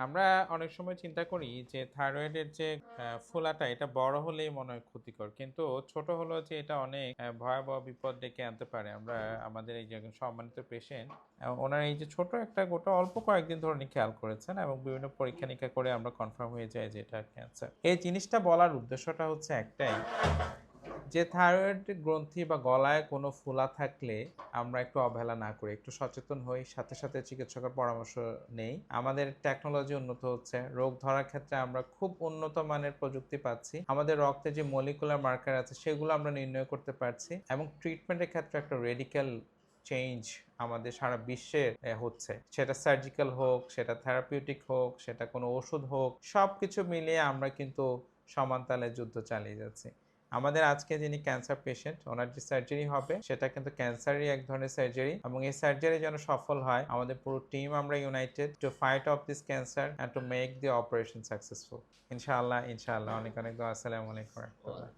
আমরা অনেক সময় চিন্তা করি যে থাইরয়েডের যে ফোলাটা এটা বড় হলেই মনে হয় ক্ষতিকর। কিন্তু ছোট হলেও যে এটা অনেক ভয়াবহ বিপদ ডেকে আনতে পারে। আমরা আমাদের এই যে একজন সম্মানিত পেশেন্ট ওনার এই যে ছোট একটা গোটা অল্প কয়েকদিন ধরে উনি খেয়াল করেছেন এবং বিভিন্ন পরীক্ষা-নিরীক্ষা করে আমরা কনফার্ম হয়ে যাই যে এটা ক্যান্সার। এই জিনিসটা বলার উদ্দেশ্যটা হচ্ছে একটাই যে থাইরয়েড গ্রন্থি বা গলায় কোনো ফোলা থাকলে আমরা একটু অবহেলা না করি, একটু সচেতন হই, সাথে সাথে চিকিৎসকের পরামর্শ নেই। আমাদের টেকনোলজি উন্নত হচ্ছে, রোগ ধরার ক্ষেত্রে আমরা খুব উন্নত মানের প্রযুক্তি পাচ্ছি। আমাদের রক্তে যে মলিকুলার মার্কার আছে সেগুলো আমরা নির্ণয় করতে পারছি এবং ট্রিটমেন্টের ক্ষেত্রে একটা রেডিক্যাল চেঞ্জ আমাদের সারা বিশ্বে হচ্ছে। সেটা সার্জিক্যাল হোক, সেটা থেরাপিউটিক হোক, সেটা কোনো ওষুধ হোক, সবকিছু মিলিয়ে আমরা কিন্তু সমান তালে যুদ্ধ চালিয়ে যাচ্ছি। আমাদের আজকে যিনি ক্যান্সার পেশেন্ট ওনার যে সার্জারি হবে সেটা কিন্তু ক্যান্সারেরই এক ধরনের সার্জারি এবং এই সার্জারি যেন সফল হয় আমাদের পুরো টিম আমরা United to fight of this cancer and to make the operation successful. ইনশাআল্লাহ ইনশাআল্লাহ। অনেক অনেক দোয়া। আসসালামু আলাইকুম ওয়া রাহমাতুল্লাহ।